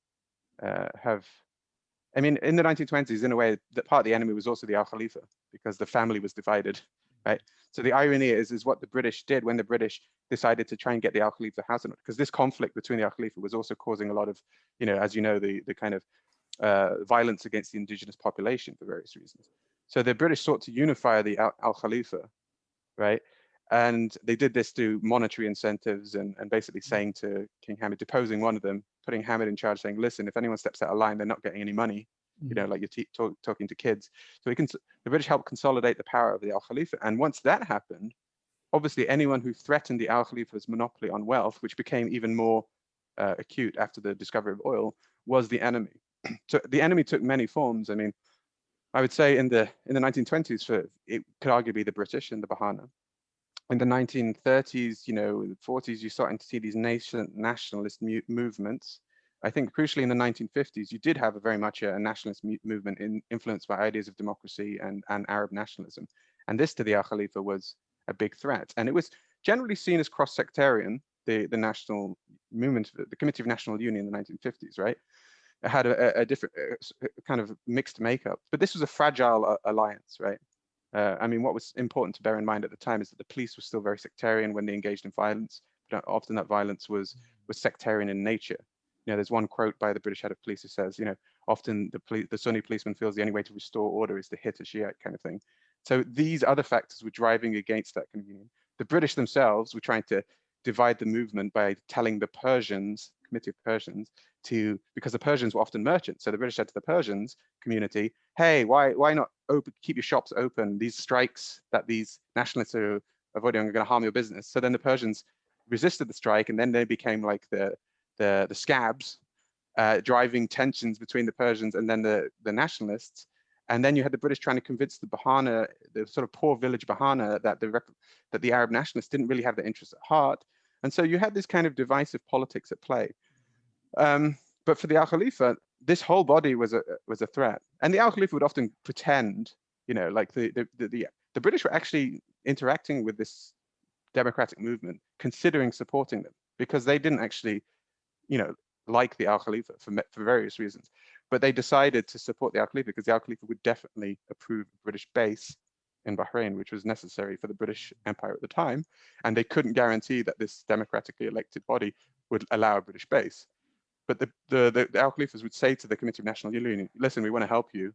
in the 1920s, in a way, that part of the enemy was also the Al Khalifa, because the family was divided, right? So the irony is what the British did when the British decided to try and get the Al Khalifa house in order, because this conflict between the Al Khalifa was also causing a lot of, as you know, the kind of violence against the indigenous population for various reasons. So the British sought to unify the Al Khalifa, right? And they did this through monetary incentives and basically saying to King Hamid, deposing one of them, putting Hamid in charge, saying, listen, if anyone steps out of line, they're not getting any money, you know, like you're talking to kids. So the British helped consolidate the power of the Al Khalifa. And once that happened, obviously anyone who threatened the Al Khalifa's monopoly on wealth, which became even more acute after the discovery of oil, was the enemy. So the enemy took many forms. I mean, I would say in the 1920s, it could arguably be the British and the Bahana. In the 1930s, you know, 40s, you're starting to see these nationalist movements. I think crucially in the 1950s, you did have a very much a nationalist movement influenced by ideas of democracy and Arab nationalism. And this to the Al Khalifa was a big threat. And it was generally seen as cross-sectarian, the national movement, the Committee of National Union in the 1950s, right? It had a different kind of mixed makeup, but this was a fragile alliance, right? I mean, what was important to bear in mind at the time is that the police were still very sectarian when they engaged in violence, but often that violence was sectarian in nature. You know, there's one quote by the British head of police who says, you know, often the Sunni policeman feels the only way to restore order is to hit a Shiite kind of thing. So these other factors were driving against that kind of union. The British themselves were trying to divide the movement by telling the Persians, Committee of Persians, because the Persians were often merchants. So the British said to the Persians community, hey, why not keep your shops open? These strikes that these nationalists are avoiding are going to harm your business. So then the Persians resisted the strike, and then they became like the scabs, driving tensions between the Persians and then the nationalists. And then you had the British trying to convince the Bahana, the sort of poor village Bahana, that the Arab nationalists didn't really have their interests at heart. And so you had this kind of divisive politics at play. But for the Al Khalifa, this whole body was a threat. And the Al Khalifa would often pretend, you know, like the British were actually interacting with this democratic movement, considering supporting them, because they didn't actually, you know, like the Al Khalifa for various reasons. But they decided to support the Al Khalifa because the Al Khalifa would definitely approve a British base in Bahrain, which was necessary for the British Empire at the time. And they couldn't guarantee that this democratically elected body would allow a British base. But the Al Khalifas would say to the Committee of National Union, listen, we want to help you.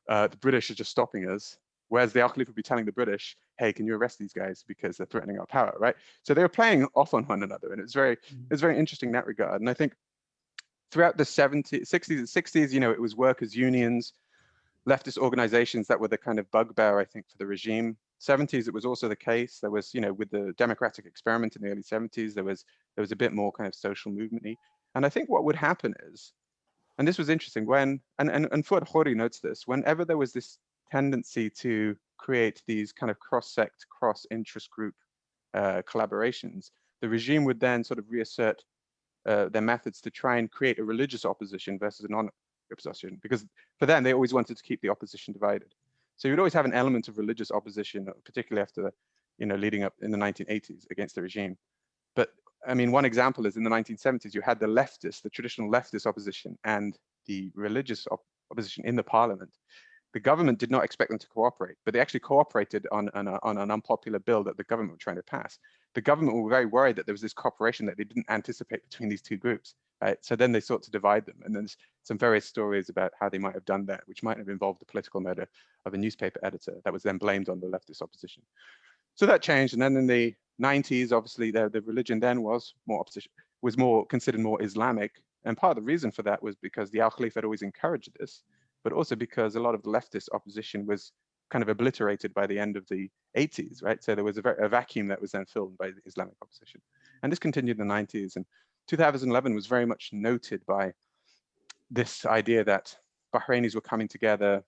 The British are just stopping us. Whereas the Al Khalifa would be telling the British, hey, can you arrest these guys because they're threatening our power, right? So they were playing off on one another. And it's very interesting in that regard. And I think throughout the 60s and 60s, you know, it was workers' unions, leftist organizations that were the kind of bugbear, I think, for the regime. 70s, it was also the case. There was, you know, with the democratic experiment in the early 70s, there was a bit more kind of social movement-y. And I think what would happen is, and this was interesting, when, and Fuad Khoury notes this, whenever there was this tendency to create these kind of cross-sect, cross-interest group collaborations, the regime would then sort of reassert their methods to try and create a religious opposition versus a non-opposition, because for them, they always wanted to keep the opposition divided. So you'd always have an element of religious opposition, particularly after, you know, leading up in the 1980s against the regime. But I mean, one example is in the 1970s, you had the leftist, the traditional leftist opposition and the religious opposition in the parliament. The government did not expect them to cooperate, but they actually cooperated on an unpopular bill that the government were trying to pass. The government were very worried that there was this cooperation that they didn't anticipate between these two groups. Right? So then they sought to divide them. And there's some various stories about how they might have done that, which might have involved the political murder of a newspaper editor that was then blamed on the leftist opposition. So that changed. And then in the 90s, obviously, the religion then was more considered more Islamic. And part of the reason for that was because the Al Khalifa had always encouraged this, but also because a lot of the leftist opposition was kind of obliterated by the end of the 80s, right? So there was a vacuum that was then filled by the Islamic opposition. And this continued in the 90s. And 2011 was very much noted by this idea that Bahrainis were coming together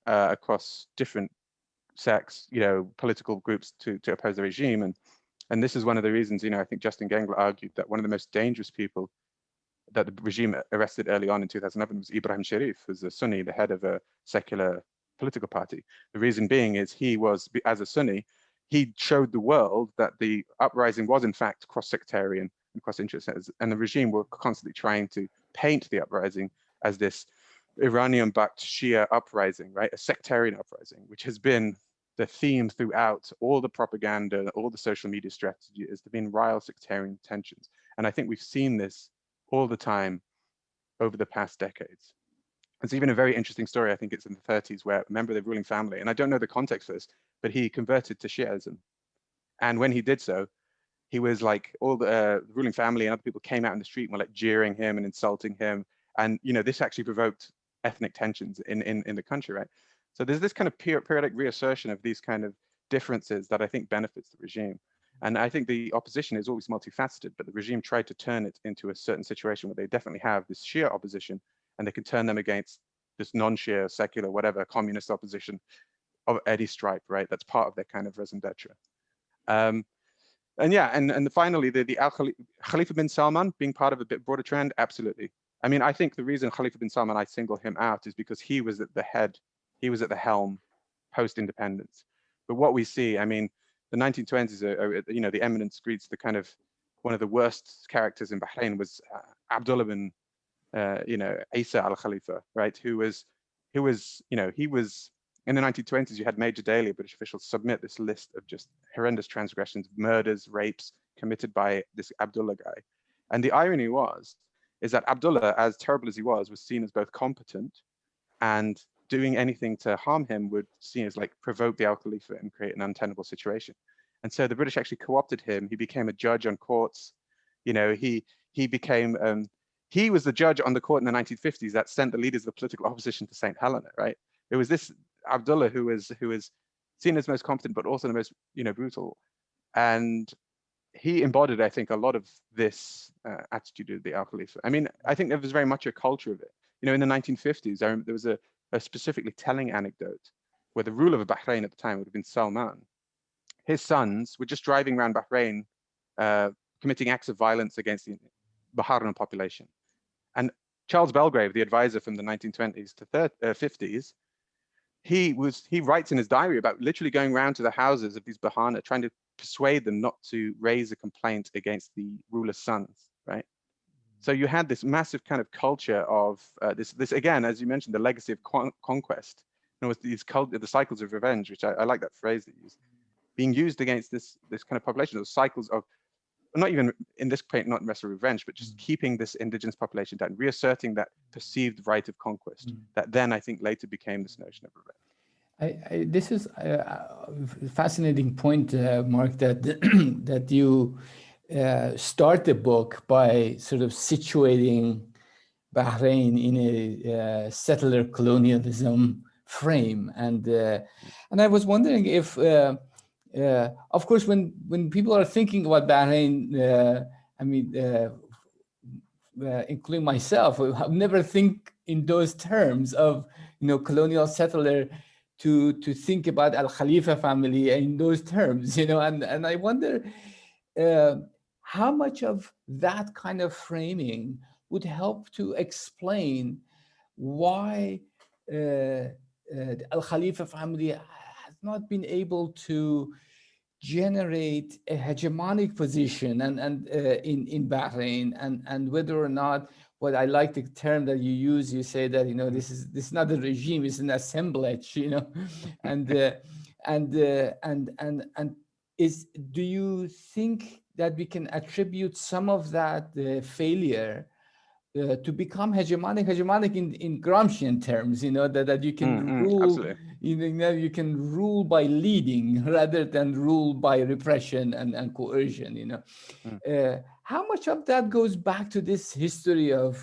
across different sects, you know, political groups to oppose the regime. And this is one of the reasons, you know, I think Justin Gengler argued that one of the most dangerous people that the regime arrested early on in 2011 was Ibrahim Sharif, who's a Sunni, the head of a secular political party. The reason being is he was, as a Sunni, he showed the world that the uprising was in fact cross-sectarian and cross-interest, and the regime were constantly trying to paint the uprising as this Iranian-backed Shia uprising, right? A sectarian uprising, which has been the theme throughout all the propaganda, all the social media strategy, has been rival sectarian tensions. And I think we've seen this all the time over the past decades. It's even a very interesting story. I think it's in the 30s, where a member of the ruling family, and I don't know the context for this, but he converted to Shi'ism. And when he did so, he was like, all the ruling family and other people came out in the street and were like jeering him and insulting him. And, you know, this actually provoked ethnic tensions in the country, right? So there's this kind of periodic reassertion of these kind of differences that I think benefits the regime. And I think the opposition is always multifaceted, but the regime tried to turn it into a certain situation where they definitely have this Shia opposition, and they can turn them against this non-Shia, secular, whatever, communist opposition of any stripe, right? That's part of their kind of raison d'etre. And yeah, and finally, the Khalifa bin Salman being part of a bit broader trend, absolutely. I mean, I think the reason Khalifa bin Salman, I single him out, is because he was at the head, he was at the helm post-independence. But what we see, I mean, the 1920s are, you know, the eminence greets the kind of one of the worst characters in Bahrain was Abdullah bin, you know, Isa al-Khalifa, right? Who was, you know, he was, in the 1920s, you had Major Daley, British officials, submit this list of just horrendous transgressions, murders, rapes committed by this Abdullah guy. And the irony is that Abdullah, as terrible as he was seen as both competent, and doing anything to harm him would seen as like provoke the Al-Khalifa and create an untenable situation. And so the British actually co-opted him. He became a judge on courts. You know, he became, he was the judge on the court in the 1950s that sent the leaders of the political opposition to St. Helena, right? It was this Abdullah who was seen as most competent, but also the most, you know, brutal. And he embodied, I think, a lot of this attitude of the Al-Khalifa. I mean, I think there was very much a culture of it. You know, in the 1950s, there was a specifically telling anecdote where the ruler of Bahrain at the time would have been Salman. His sons were just driving around Bahrain, committing acts of violence against the Bahrain population. And Charles Belgrave, the advisor from the 1920s to 50s, he writes in his diary about literally going around to the houses of these Bahana, trying to persuade them not to raise a complaint against the ruler's sons, right? So you had this massive kind of culture of this again, as you mentioned, the legacy of conquest. You know, with these the cycles of revenge, which I like that phrase that you used, being used against this kind of population, those cycles of, not even in this point, not necessarily revenge, but just keeping this indigenous population down, reasserting that perceived right of conquest, that then I think later became this notion of revenge. This is a fascinating point, Mark, that that you start the book by sort of situating Bahrain in a settler colonialism frame, and I was wondering if, of course, when people are thinking about Bahrain, I mean, including myself, I never think in those terms of, you know, colonial settler, to think about Al-Khalifa family in those terms, you know, and I wonder how much of that kind of framing would help to explain why the Al-Khalifa family has not been able to generate a hegemonic position and in Bahrain, and whether or not, what I like the term that you use, you say that, you know, this is not a regime, it's an assemblage, you know, and do you think that we can attribute some of that failure to become hegemonic in Gramscian terms, you know, that you can rule, absolutely. you know, you can rule by leading rather than rule by repression and coercion, you know. How much of that goes back to this history of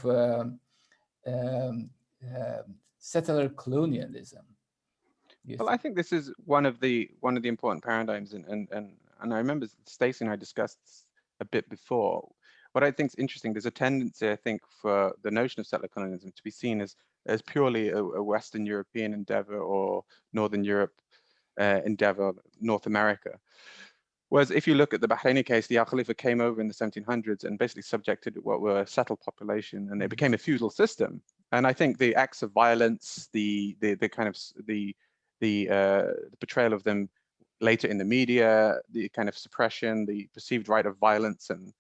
settler colonialism? Well, I think this is one of the important paradigms, and I remember Staci and I discussed a bit before. What I think is interesting, there's a tendency, I think, for the notion of settler colonialism to be seen as purely a Western European endeavor, or Northern Europe endeavor, North America. Whereas if you look at the Bahraini case, the Al-Khalifa came over in the 1700s and basically subjected what were a settled population, and it became a feudal system. And I think the acts of violence, the kind of the portrayal of them later in the media, the kind of suppression, the perceived right of violence and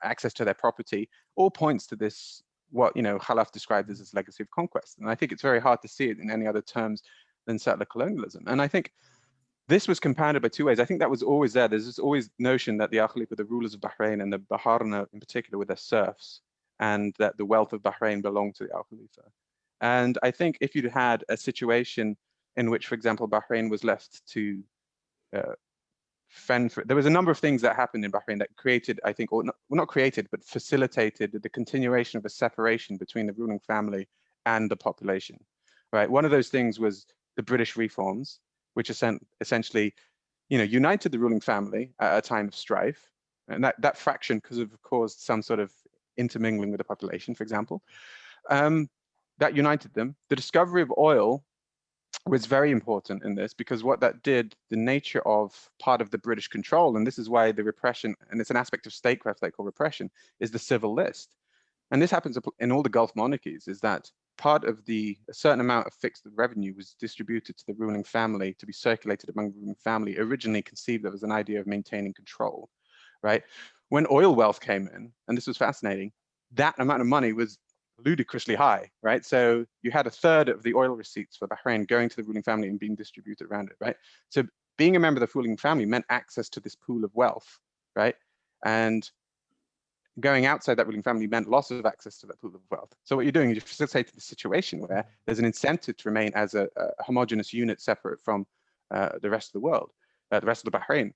access to their property, all points to this, what, you know, Khalaf described as this legacy of conquest. And I think it's very hard to see it in any other terms than settler colonialism. And I think this was compounded by two ways. I think that was always there. There's this always notion that the Al-Khalifa, the rulers of Bahrain, and the Baharna in particular, with their serfs, and that the wealth of Bahrain belonged to the Al-Khalifa. And I think if you'd had a situation in which, for example, Bahrain was left to fend for, there was a number of things that happened in Bahrain that created, I think, or not, well, not created, but facilitated the continuation of a separation between the ruling family and the population, right? One of those things was the British reforms, which essentially, united the ruling family at a time of strife. And that fraction could have caused some sort of intermingling with the population, for example. That united them. The discovery of oil was very important in this, because what that did, the nature of part of the British control, and this is why the repression, and it's an aspect of statecraft they call repression, is the civil list. And this happens in all the Gulf monarchies, is that part of a certain amount of fixed revenue was distributed to the ruling family to be circulated among the ruling family, originally conceived of as an idea of maintaining control, right? When oil wealth came in, and this was fascinating, that amount of money was ludicrously high, right? So you had a third of the oil receipts for Bahrain going to the ruling family and being distributed around it, right? So being a member of the ruling family meant access to this pool of wealth, right? And going outside that ruling family meant loss of access to that pool of wealth. So what you're doing is you're facilitating the situation where there's an incentive to remain as a homogenous unit separate from the rest of the world, the rest of the Bahrain.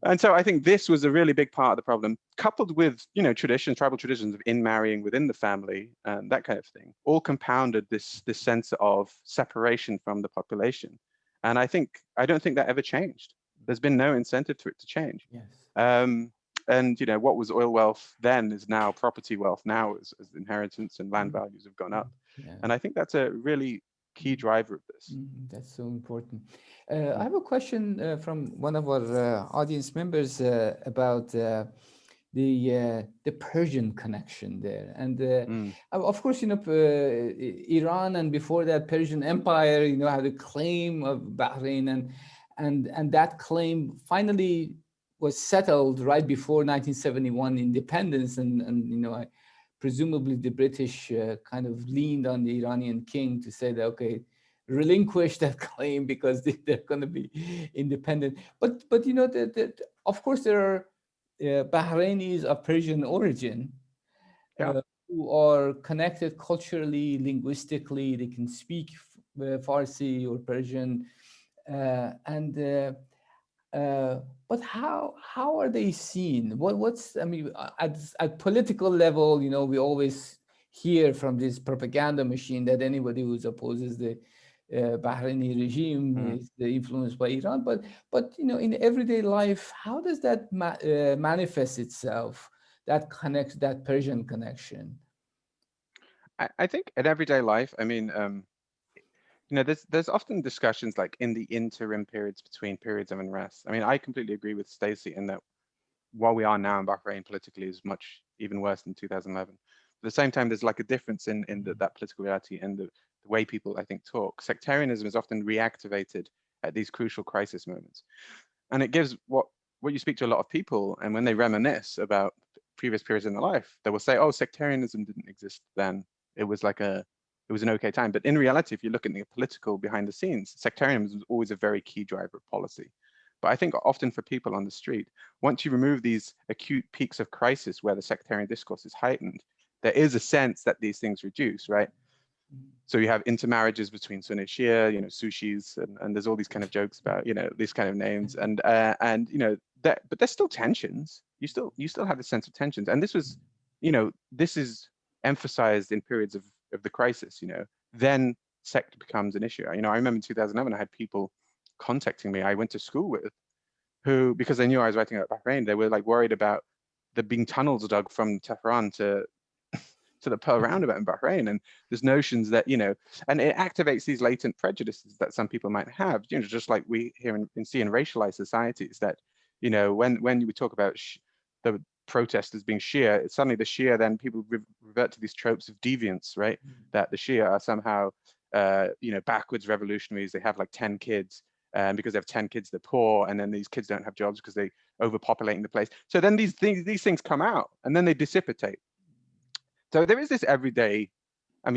And so I think this was a really big part of the problem, coupled with, traditions, tribal traditions of in-marrying within the family and that kind of thing, all compounded this sense of separation from the population. And I don't think that ever changed. There's been no incentive for it to change. Yes. And, what was oil wealth then is now property wealth now as inheritance and land values have gone up. Yeah. And I think that's a really key driver of this. That's so important. I have a question from one of our audience members about the Persian connection there, and of course, Iran, and before that, Persian Empire, had a claim of Bahrain, and that claim finally was settled right before 1971 independence, and presumably the British kind of leaned on the Iranian king to say that, okay, relinquish that claim because they're going to be independent. But of course there are Bahrainis of Persian origin who are connected culturally, linguistically. They can speak Farsi or Persian, but how are they seen? At political level, we always hear from this propaganda machine that anybody who opposes the Bahraini regime is influenced by Iran. But in everyday life, how does that manifest itself? That connects, that Persian connection. I think in everyday life, there's often discussions like in the interim periods between periods of unrest. I completely agree with Staci in that while we are now in Bahrain politically is much even worse than 2011. At the same time, there's like a difference in that political reality and the way people, I think, talk. Sectarianism is often reactivated at these crucial crisis moments. And it gives what you speak to a lot of people, and when they reminisce about previous periods in their life, they will say, oh, sectarianism didn't exist then. It was an okay time. But in reality, if you look at the political behind the scenes, sectarianism was always a very key driver of policy. But I think often for people on the street, once you remove these acute peaks of crisis where the sectarian discourse is heightened, there is a sense that these things reduce, right? So you have intermarriages between Sunni Shia, sushis, and there's all these kind of jokes about, these kind of names, and but there's still tensions. You still have a sense of tensions, and this was, this is emphasized in periods of the crisis. Then sect becomes an issue. I remember in 2011, I had people contacting me I went to school with, who, because they knew I was writing about Bahrain, they were like worried about there being tunnels dug from Tehran to the Pearl Roundabout in Bahrain, and there's notions that and it activates these latent prejudices that some people might have, just like we here see in racialized societies, that when we talk about the protesters being Shia, suddenly the Shia, then people revert to these tropes of deviance, right? That the Shia are somehow backwards revolutionaries. They have like 10 kids, and because they have 10 kids, they're poor, and then these kids don't have jobs because they overpopulating the place. So then these things come out, and then they dissipate. So there is this everyday,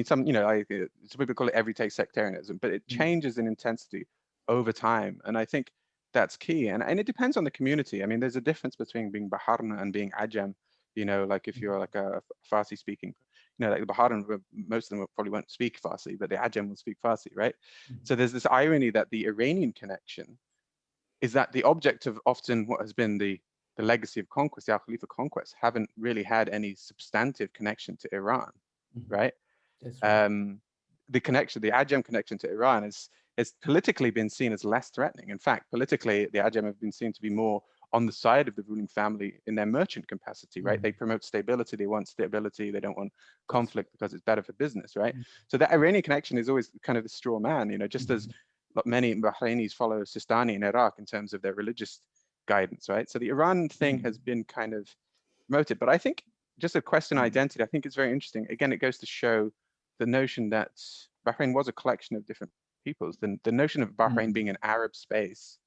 some people call it everyday sectarianism, but it changes in intensity over time. And I think that's key. And it depends on the community. There's a difference between being Baharna and being Ajam, like if you're like a Farsi speaking, you know, like the Bahrain, most of them probably won't speak Farsi, but the Ajam will speak Farsi, right? So there's this irony that the Iranian connection is that the object of often what has been the legacy of conquest, the Al Khalifa conquest, haven't really had any substantive connection to Iran, right? That's right. The connection, the Ajam connection to Iran is politically been seen as less threatening. In fact, politically, the Ajam have been seen to be more on the side of the ruling family in their merchant capacity, right? They promote stability, they want stability, they don't want conflict because it's better for business, right? So that Iranian connection is always kind of the straw man, you know, just as many Bahrainis follow Sistani in Iraq in terms of their religious guidance, right? So the Iran thing has been kind of promoted, but I think just a question of identity, I think it's very interesting. Again, it goes to show the notion that Bahrain was a collection of different peoples. The notion of Bahrain being an Arab space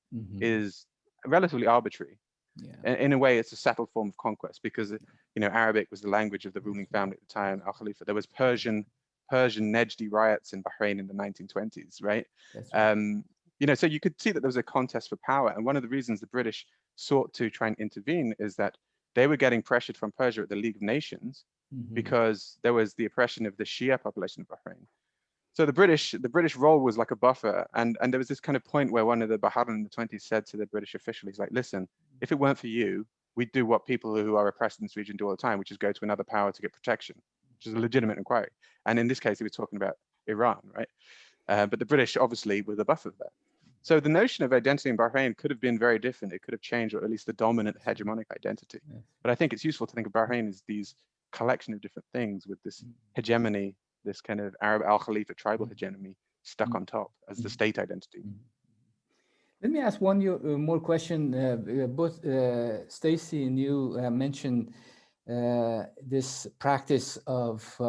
is relatively arbitrary. Yeah. In a way, it's a settled form of conquest because, you know, Arabic was the language of the ruling family at the time, Al Khalifa. There was Persian Nejdi riots in Bahrain in the 1920s, right? You know, so you could see that there was a contest for power. And one of the reasons the British sought to try and intervene is that they were getting pressured from Persia at the League of Nations because there was the oppression of the Shia population of Bahrain. So the British role was like a buffer, and there was this kind of point where one of the Bahrain in the 20s said to the British official, he's like, listen, if it weren't for you, we'd do what people who are oppressed in this region do all the time, which is go to another power to get protection, which is a legitimate inquiry. And in this case, he was talking about Iran, right? But the British obviously were the buffer there. So the notion of identity in Bahrain could have been very different. It could have changed, or at least the dominant hegemonic identity. But I think it's useful to think of Bahrain as these collection of different things with this hegemony, this kind of Arab Al Khalifa tribal hegemony stuck on top as the state identity. Let me ask one more question. Both Staci and you mentioned this practice of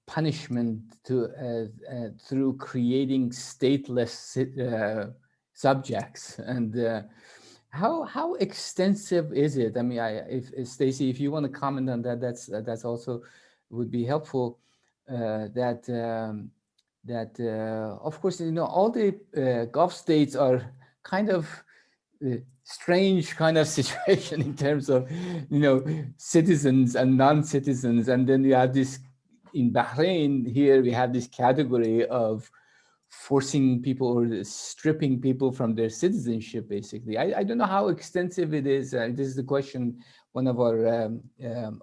punishment through creating stateless subjects, and how extensive is it? I mean, if Staci, if you want to comment on that, that's also would be helpful. That of course, you know, all the Gulf states are kind of strange kind of situation in terms of, you know, citizens and non-citizens, and then you have this in Bahrain. Here we have this category of forcing people or stripping people from their citizenship, basically. I don't know how extensive it is. This is the question one of our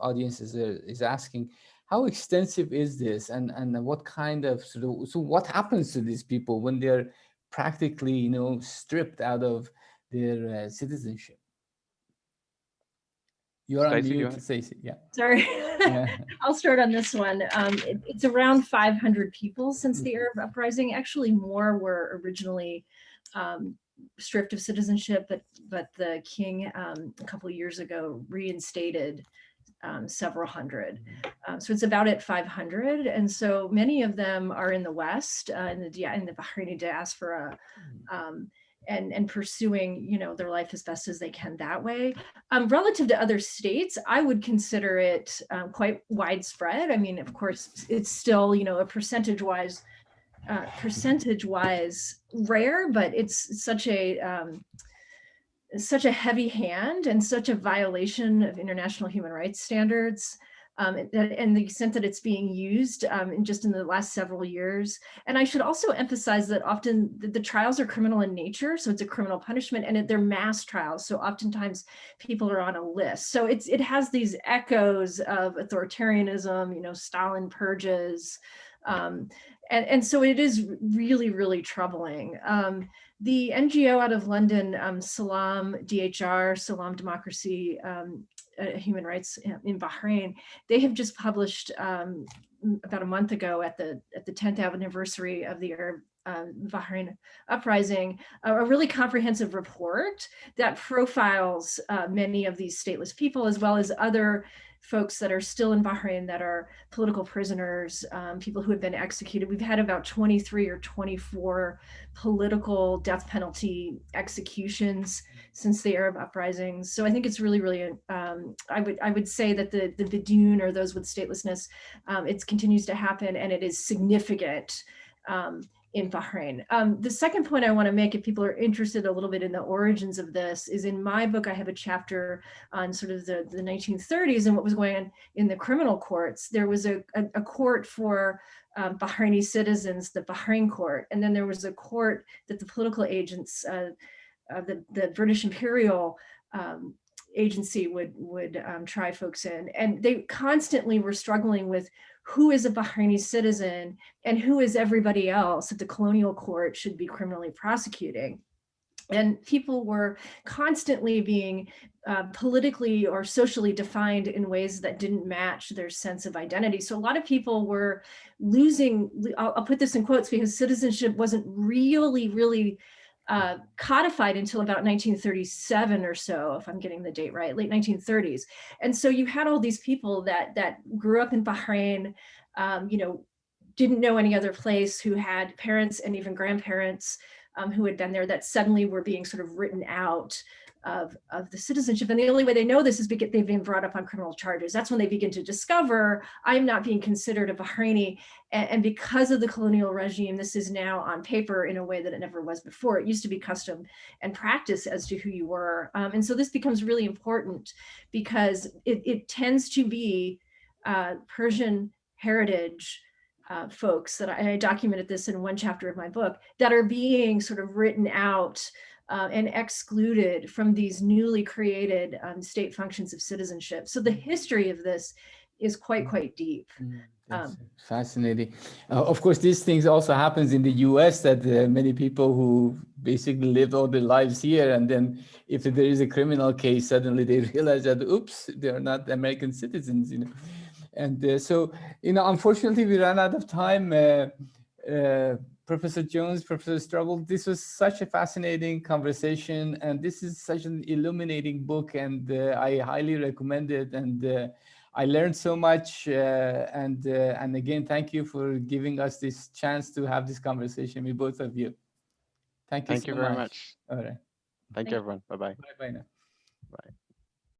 audiences is asking. How extensive is this, and what kind of, so what happens to these people when they're practically, you know, stripped out of their citizenship? You're on mute, Staci. Yeah. Sorry. Yeah. I'll start on this one. It's around 500 people since the Arab uprising. Actually, more were originally stripped of citizenship, but the king a couple of years ago reinstated several hundred. So it's about at 500, and so many of them are in the West, in the Bahraini diaspora. And pursuing, you know, their life as best as they can that way. Relative to other states, I would consider it quite widespread. I mean, of course, it's still, you know, a percentage-wise rare, but it's such a heavy hand and such a violation of international human rights standards. And the extent that it's being used just in the last several years. And I should also emphasize that often the trials are criminal in nature, so it's a criminal punishment, and they're mass trials. So oftentimes people are on a list. So it has these echoes of authoritarianism, you know, Stalin purges. And so it is really, really troubling. The NGO out of London, Salam DHR, Salam Democracy, Human Rights in Bahrain, they have just published about a month ago at the 10th anniversary of the Arab Bahrain uprising, a really comprehensive report that profiles many of these stateless people, as well as other folks that are still in Bahrain that are political prisoners, people who have been executed. We've had about 23 or 24 political death penalty executions since the Arab uprisings. So I think it's really, really, I would say that the Bidun, or those with statelessness, it continues to happen, and it is significant in Bahrain. The second point I want to make, if people are interested a little bit in the origins of this, is in my book, I have a chapter on sort of the 1930s and what was going on in the criminal courts. There was a court for Bahraini citizens, the Bahrain court, and then there was a court that the political agents, the British Imperial agency would try folks in. And they constantly were struggling with who is a Bahraini citizen and who is everybody else that the colonial court should be criminally prosecuting. And people were constantly being politically or socially defined in ways that didn't match their sense of identity. So a lot of people were losing, I'll put this in quotes because citizenship wasn't really codified until about 1937 or so, if I'm getting the date right, late 1930s. And so you had all these people that grew up in Bahrain, didn't know any other place, who had parents and even grandparents who had been there, that suddenly were being sort of written out of the citizenship. And the only way they know this is because they've been brought up on criminal charges. That's when they begin to discover, I'm not being considered a Bahraini. And because of the colonial regime, this is now on paper in a way that it never was before. It used to be custom and practice as to who you were. And so this becomes really important because it tends to be Persian heritage folks that I documented this in one chapter of my book that are being sort of written out and excluded from these newly created state functions of citizenship. So the history of this is quite deep. That's fascinating. Of course, these things also happens in the US, that many people who basically lived all their lives here, and then if there is a criminal case, suddenly they realize that, oops, they're not American citizens, And so, unfortunately, we ran out of time. Professor Jones, Professor Strobl, this was such a fascinating conversation, and this is such an illuminating book, and I highly recommend it. And I learned so much. And again, thank you for giving us this chance to have this conversation with both of you. Thank you so much. Thank you very much. All right. Thank you, everyone. Bye-bye. Bye-bye now. Bye.